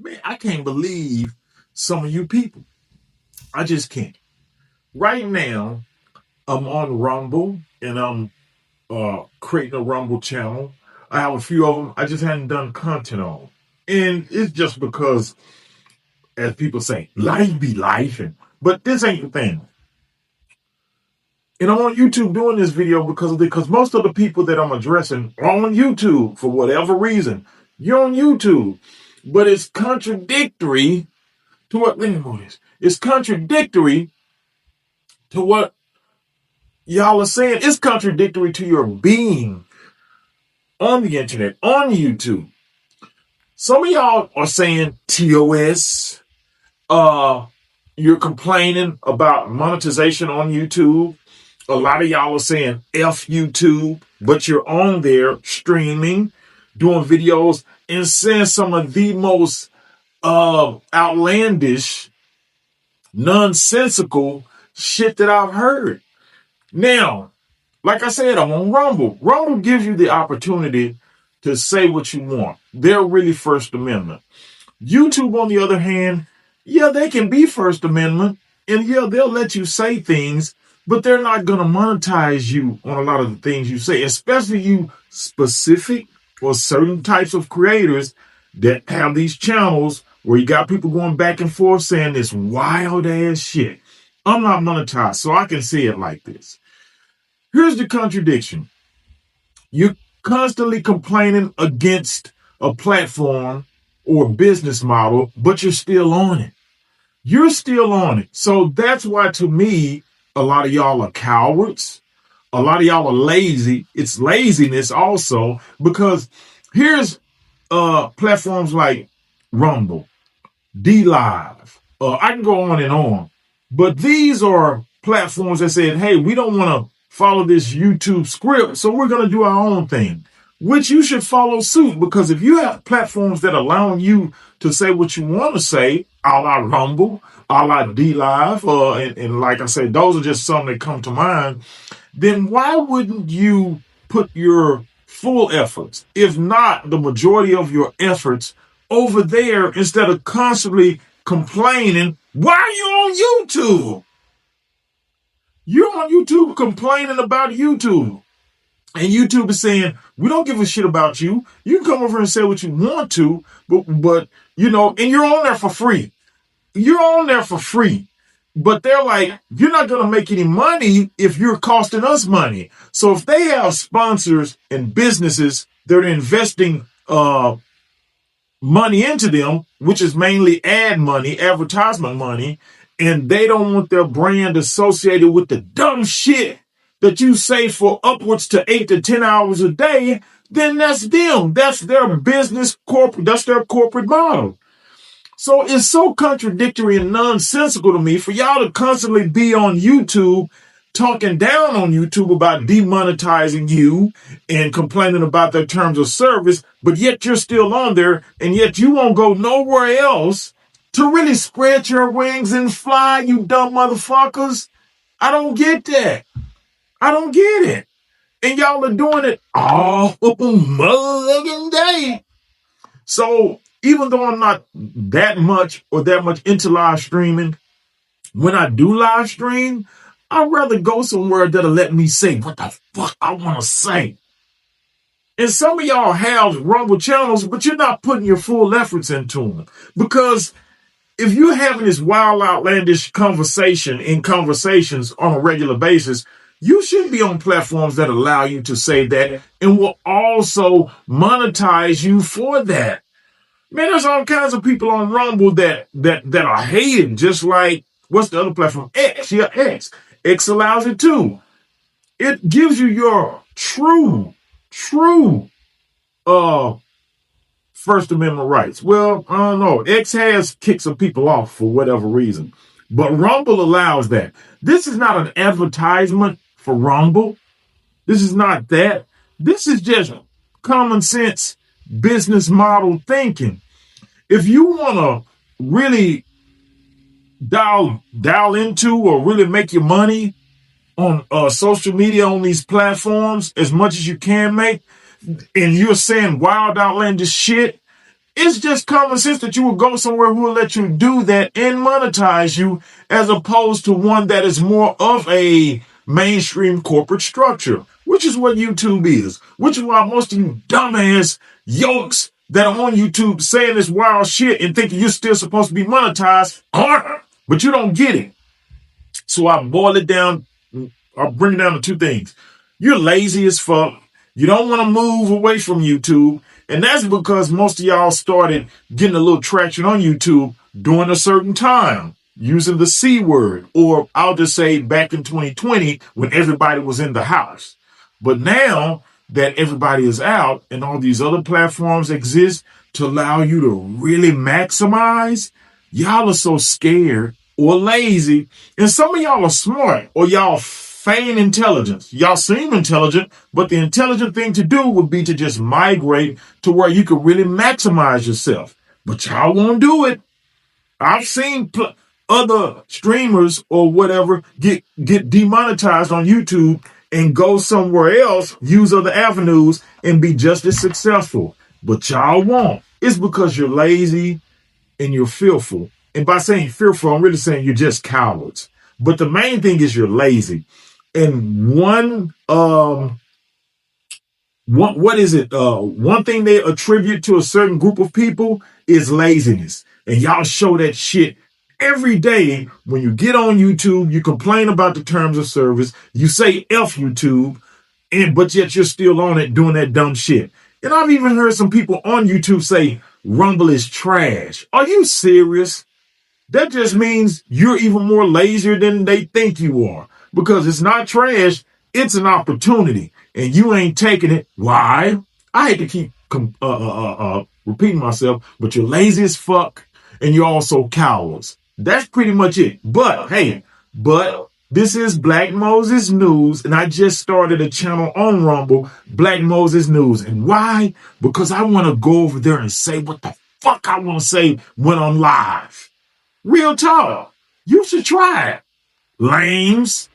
Man, I can't believe some of you people. I just can't. Right now, I'm on Rumble and I'm creating a Rumble channel. I have a few of them. I just hadn't done content on. And it's just because, as people say, life be life. But this ain't the thing. And I'm on YouTube doing this video because most of the people that I'm addressing are on YouTube for whatever reason. You're on YouTube. But it's contradictory to what, let me move this. It's contradictory to what y'all are saying. It's contradictory to your being on the internet, on YouTube. Some of y'all are saying TOS. You're complaining about monetization on YouTube. A lot of y'all are saying F YouTube, but you're on there streaming, doing videos, and saying some of the most outlandish, nonsensical shit that I've heard. Now, like I said, I'm on Rumble. Rumble gives you the opportunity to say what you want. They're really First Amendment. YouTube, on the other hand, yeah, they can be First Amendment, and yeah, they'll let you say things, but they're not going to monetize you on a lot of the things you say, especially you specific or certain types of creators that have these channels where you got people going back and forth saying this wild ass shit. I'm not monetized, so I can say it like this. Here's the contradiction. You're constantly complaining against a platform or business model, but you're still on it. You're still on it. So that's why, to me, a lot of y'all are cowards. A lot of y'all are lazy. It's laziness also, because here's platforms like Rumble, D Live. I can go on and on. But these are platforms that said, hey, we don't want to follow this YouTube script, so we're going to do our own thing, which you should follow suit, because if you have platforms that allow you to say what you want to say, a la Rumble, a la D Live, and like I said, those are just some that come to mind, then why wouldn't you put your full efforts, if not the majority of your efforts, over there instead of constantly complaining? Why are you on YouTube? You're on YouTube complaining about YouTube. And YouTube is saying, we don't give a shit about you. You can come over and say what you want to, but and you're on there for free. You're on there for free. But they're like, you're not going to make any money if you're costing us money. So if they have sponsors and businesses that are investing money into them, which is mainly ad money, advertisement money, and they don't want their brand associated with the dumb shit that you say for upwards to 8 to 10 hours a day, then that's them. That's their business corporate. That's their corporate model. So it's so contradictory and nonsensical to me for y'all to constantly be on YouTube talking down on YouTube about demonetizing you and complaining about their terms of service, but yet you're still on there, and yet you won't go nowhere else to really spread your wings and fly, you dumb motherfuckers. I don't get that. I don't get it. And y'all are doing it all motherfucking day. So even though I'm not that much into live streaming, when I do live stream, I'd rather go somewhere that'll let me say what the fuck I want to say. And some of y'all have Rumble channels, but you're not putting your full efforts into them. Because if you're having this wild, outlandish conversations on a regular basis, you should be on platforms that allow you to say that and will also monetize you for that. Man, there's all kinds of people on Rumble that are hating, just like, what's the other platform? X. Yeah, X. X allows it too. It gives you your true First Amendment rights. Well, I don't know. X has kicked some people off for whatever reason. But Rumble allows that. This is not an advertisement for Rumble. This is not that. This is just common sense business model thinking. If you want to really dial into or really make your money on social media, on these platforms, as much as you can make, and you're saying wild, outlandish shit, It's just common sense that you will go somewhere who will let you do that and monetize you, as opposed to one that is more of a mainstream corporate structure, which is what YouTube is, which is why most of you dumbass yokes that are on YouTube saying this wild shit and thinking you're still supposed to be monetized aren't, but you don't get it. So I boil it down, I'll bring it down to two things. You're lazy as fuck. You don't want to move away from YouTube. And that's because most of y'all started getting a little traction on YouTube during a certain time, using the C word, or I'll just say back in 2020 when everybody was in the house. But now that everybody is out and all these other platforms exist to allow you to really maximize, y'all are so scared or lazy. And some of y'all are smart, or y'all feign intelligence. Y'all seem intelligent, but the intelligent thing to do would be to just migrate to where you could really maximize yourself. But y'all won't do it. I've seen other streamers or whatever get demonetized on YouTube and go somewhere else, use other avenues, and be just as successful. But y'all won't. It's because you're lazy and you're fearful. And by saying fearful, I'm really saying you're just cowards. But the main thing is you're lazy. And one thing they attribute to a certain group of people is laziness. And y'all show that shit every day. When you get on YouTube, you complain about the terms of service, you say F YouTube, but yet you're still on it doing that dumb shit. And I've even heard some people on YouTube say Rumble is trash. Are you serious? That just means you're even more lazier than they think you are, because it's not trash. It's an opportunity and you ain't taking it. Why? I hate to keep repeating myself, but you're lazy as fuck and you're also cowards. That's pretty much it. But hey, this is Black Moses News, and I just started a channel on Rumble, Black Moses News. And why? Because I want to go over there and say what the fuck I want to say when I'm live. Real talk. You should try it. Lames.